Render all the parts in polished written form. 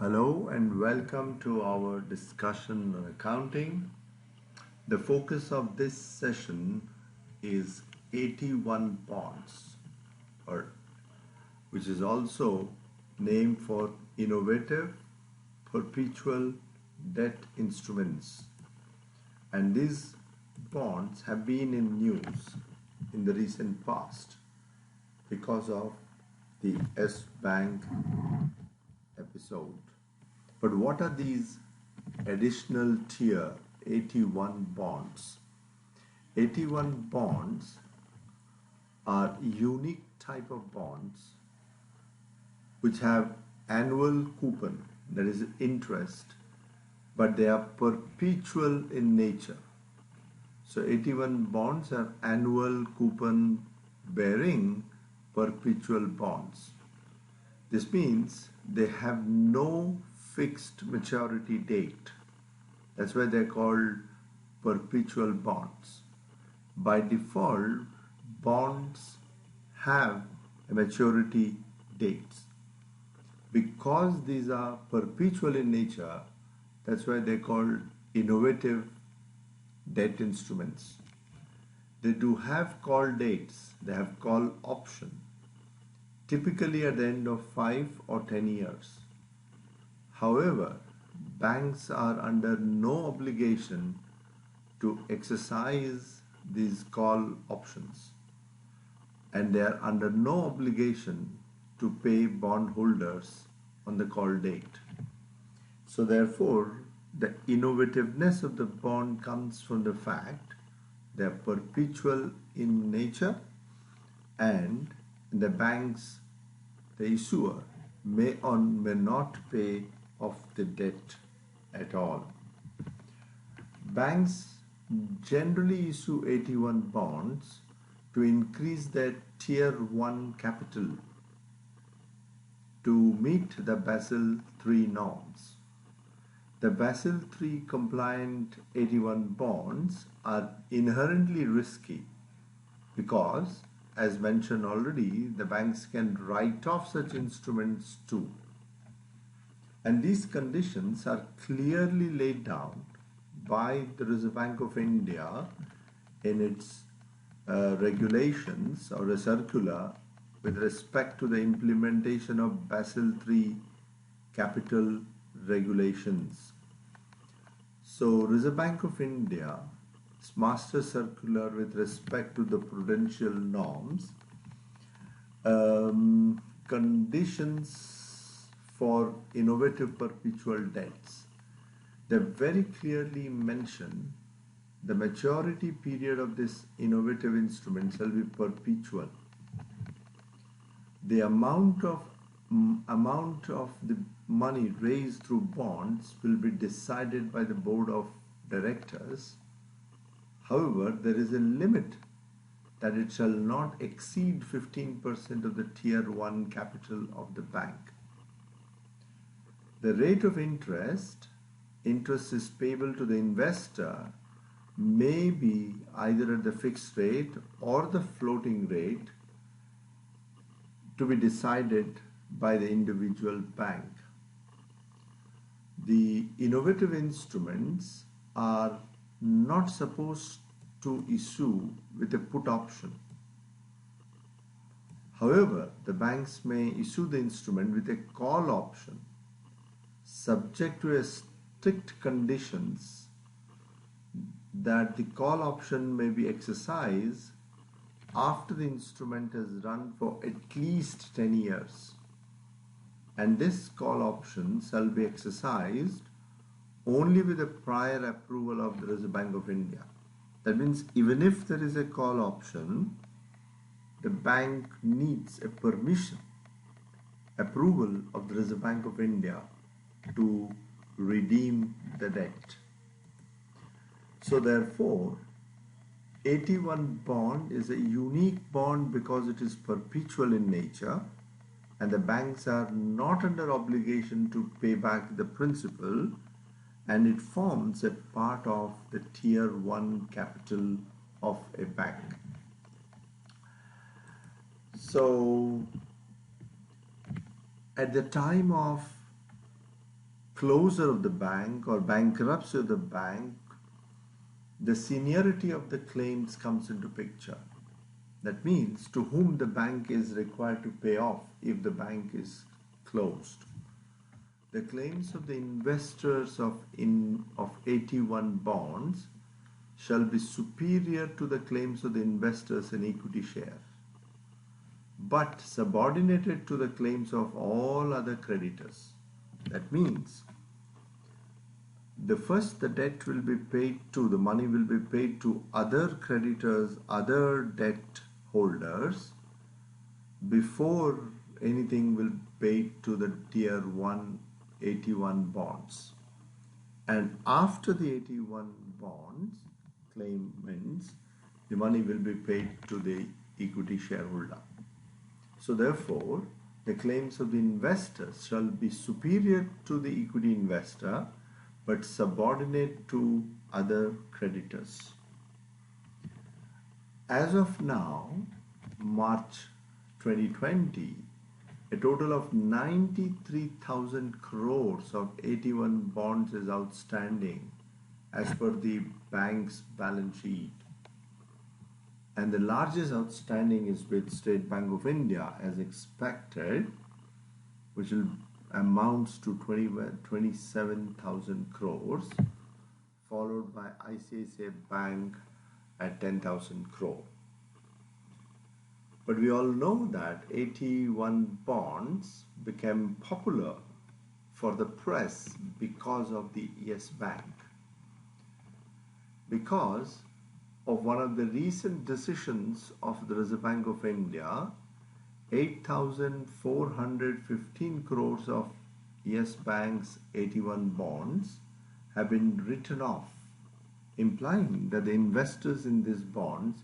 Hello and welcome to our discussion on accounting. The focus of this session is 81 bonds, or which is also named for innovative perpetual debt instruments. And these bonds have been in news in the recent past because of the S Bank episode. But what are these additional tier 81 bonds? 81 bonds are unique type of bonds which have annual coupon, that is interest, but they are perpetual in nature. So 81 bonds are annual coupon bearing perpetual bonds. This means they have no fixed maturity date. That's why they're called perpetual bonds. By default, bonds have a maturity date. Because these are perpetual in nature, that's why they're called innovative debt instruments. They do have call dates, they have call option, typically at the end of 5 or 10 years. However, banks are under no obligation to exercise these call options, and they are under no obligation to pay bondholders on the call date. So therefore, the innovativeness of the bond comes from the fact they are perpetual in nature, and the banks, the issuer, may or may not pay off the debt at all. Banks generally issue 81 bonds to increase their Tier 1 capital to meet the Basel III norms. The Basel III compliant 81 bonds are inherently risky because, as mentioned already, the banks can write off such instruments too. And these conditions are clearly laid down by the Reserve Bank of India in its regulations or a circular with respect to the implementation of Basel III capital regulations. So Reserve Bank of India's master circular with respect to the prudential norms, conditions for innovative perpetual debts, they very clearly mention the maturity period of this innovative instrument shall be perpetual. The amount of the money raised through bonds will be decided by the board of directors. However, there is a limit that it shall not exceed 15% of the Tier 1 capital of the bank. The rate of interest is payable to the investor may be either at the fixed rate or the floating rate to be decided by the individual bank. The innovative instruments are not supposed to issue with a put option. However, the banks may issue the instrument with a call option subject to a strict conditions that the call option may be exercised after the instrument has run for at least 10 years. And this call option shall be exercised only with the prior approval of the Reserve Bank of India. That means even if there is a call option, the bank needs a permission, approval of the Reserve Bank of India to redeem the debt. So therefore, 81 bond is a unique bond because it is perpetual in nature, and the banks are not under obligation to pay back the principal, and it forms a part of the Tier 1 capital of a bank. So at the time of closure of the bank or bankruptcy of the bank, the seniority of the claims comes into picture. That means to whom the bank is required to pay off if the bank is closed. The claims of the investors of 81 bonds shall be superior to the claims of the investors in equity share, but subordinated to the claims of all other creditors. That means the debt will be paid to, the money will be paid to other creditors, other debt holders, before anything will be paid to the tier 1 81 bonds. And after the 81 bonds claimants, the money will be paid to the equity shareholder. So therefore, the claims of the investors shall be superior to the equity investor, but subordinate to other creditors. As of now, March 2020, a total of 93,000 crores of 81 bonds is outstanding as per the bank's balance sheet. And the largest outstanding is with State Bank of India as expected, which will amounts to 27,000 crores, followed by ICICI Bank at 10,000 crore. But we all know that 81 bonds became popular for the press because of the Yes Bank. Because of one of the recent decisions of the Reserve Bank of India, 8,415 crores of Yes Bank's 81 bonds have been written off, implying that the investors in these bonds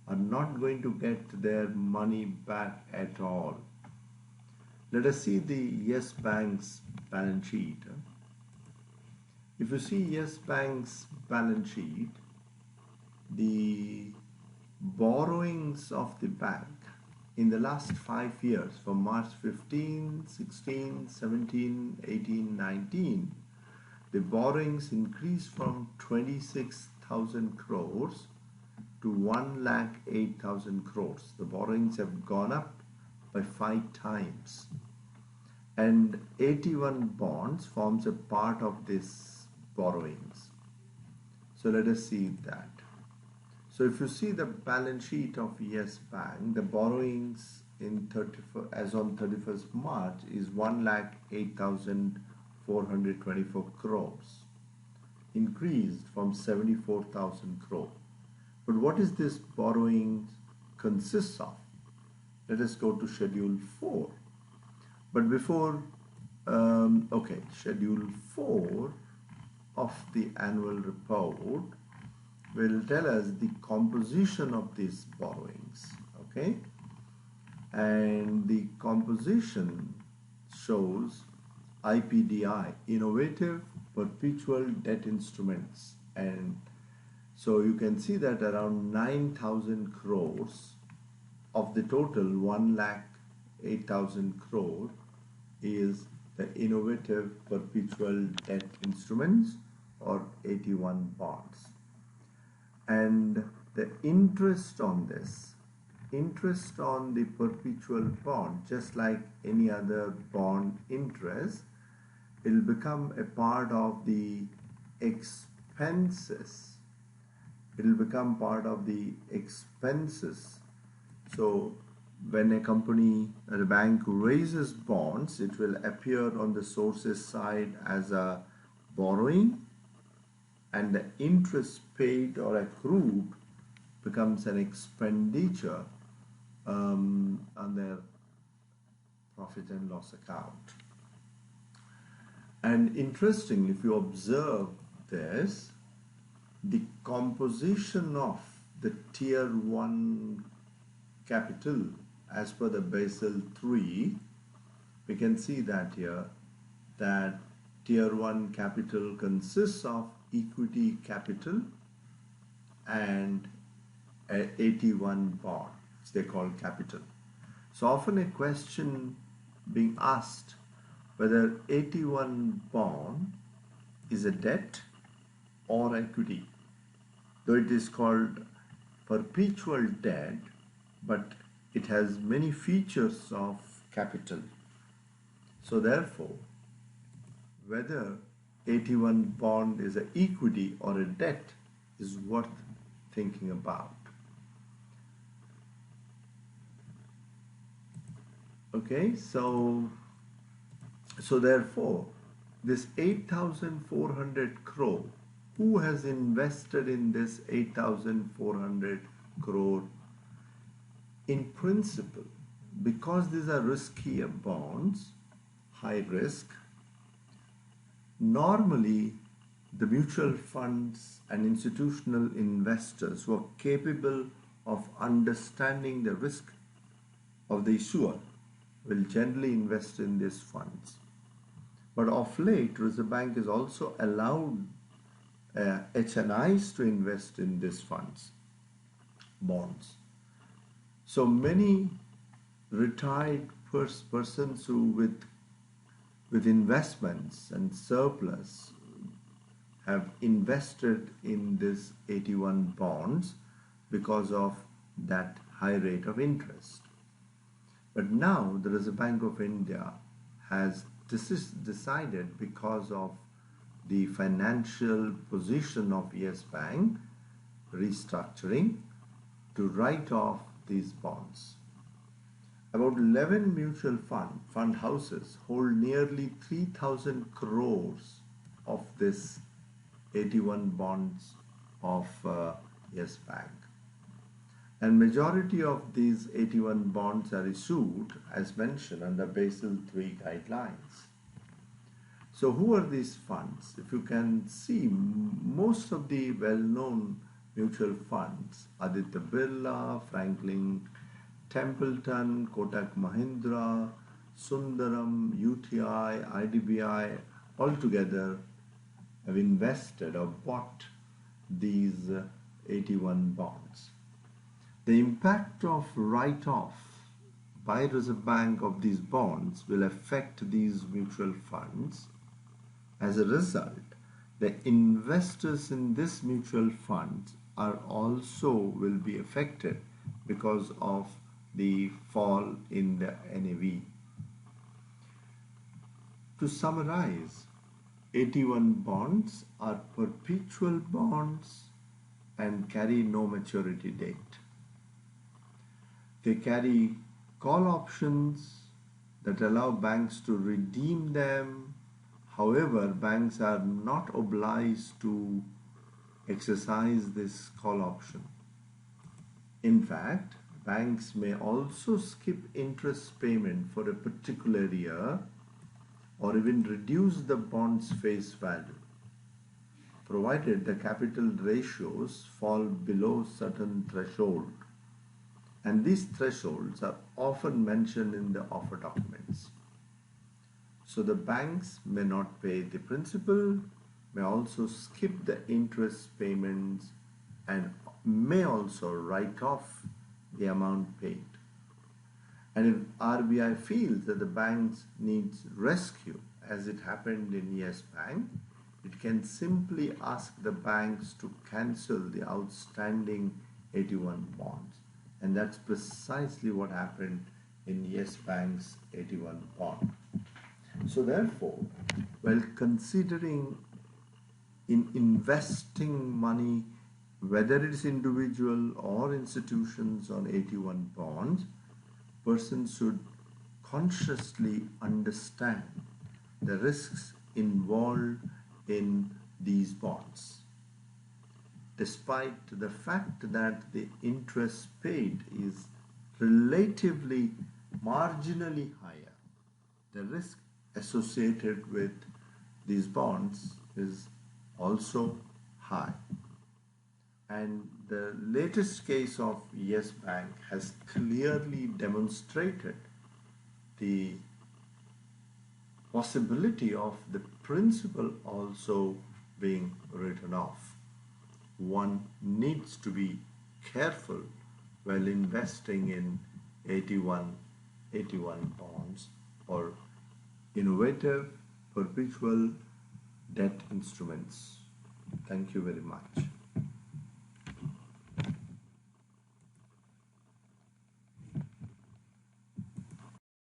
are not going to get their money back at all. Let us see the Yes Bank's balance sheet. If you see Yes Bank's balance sheet, the borrowings of the bank in the last 5 years, from March 15, 16, 17, 18, 19, the borrowings increased from 26,000 crores to 1,08,000 crores. The borrowings have gone up by 5 times. And 81 bonds forms a part of this borrowings. So let us see that. So if you see the balance sheet of Yes Bank, the borrowings as on 31st March is 1,08,424 crores, increased from 74,000 crore. But what is this borrowing consists of? Let us go to Schedule 4. But before, Schedule 4 of the annual report will tell us the composition of these borrowings, okay? And the composition shows IPDI, Innovative Perpetual Debt Instruments. And so you can see that around 9,000 crores of the total 1,08,000 crore is the Innovative Perpetual Debt Instruments or 81 bonds. And the interest on this, interest on the perpetual bond, just like any other bond interest, it will become a part of the expenses. It will become part of the expenses. So when a company or a bank raises bonds, it will appear on the sources side as a borrowing, and the interest paid or accrued becomes an expenditure on their profit and loss account. And interestingly, if you observe this, the composition of the Tier 1 capital as per the Basel III, we can see that here, that Tier 1 capital consists of equity capital and a 81 bond, which they call capital. So often a question being asked, whether 81 bond is a debt or equity. Though it is called perpetual debt, but it has many features of capital. So therefore, whether 81 bond is an equity or a debt is worth thinking about. Okay, so therefore, this 8,400 crore, who has invested in this 8,400 crore? In principle, because these are riskier bonds, high risk, normally the mutual funds and institutional investors who are capable of understanding the risk of the issuer will generally invest in these funds. But of late, Reserve Bank has also allowed HNIs to invest in these funds, bonds. So many retired persons who with investments and surplus have invested in this 81 bonds because of that high rate of interest. But now the Reserve Bank of India has decided, because of the financial position of Yes Bank restructuring, to write off these bonds. About 11 mutual fund houses hold nearly 3,000 crores of this 81 bonds of Yes Bank. And majority of these 81 bonds are issued, as mentioned, under Basel III guidelines. So who are these funds? If you can see, most of the well-known mutual funds, Aditya Birla, Franklin Templeton, Kotak Mahindra, Sundaram, UTI, IDBI, altogether have invested or bought these 81 bonds. The impact of write-off by Reserve Bank of these bonds will affect these mutual funds. As a result, the investors in this mutual funds are also will be affected because of the fall in the NAV. To summarize, 81 bonds are perpetual bonds and carry no maturity date. They carry call options that allow banks to redeem them. However, banks are not obliged to exercise this call option. In fact, banks may also skip interest payment for a particular year or even reduce the bond's face value, provided the capital ratios fall below certain threshold. And these thresholds are often mentioned in the offer documents. So the banks may not pay the principal, may also skip the interest payments, and may also write off the amount paid. And if RBI feels that the banks needs rescue, as it happened in Yes Bank, it can simply ask the banks to cancel the outstanding 81 bonds. And that's precisely what happened in Yes Bank's 81 bond. So therefore, while considering in investing money, whether it is individual or institutions on 81 bonds, persons should consciously understand the risks involved in these bonds. Despite the fact that the interest paid is relatively marginally higher, the risk associated with these bonds is also high. And the latest case of Yes Bank has clearly demonstrated the possibility of the principal also being written off. One needs to be careful while investing in 81 bonds or innovative perpetual debt instruments. Thank you very much.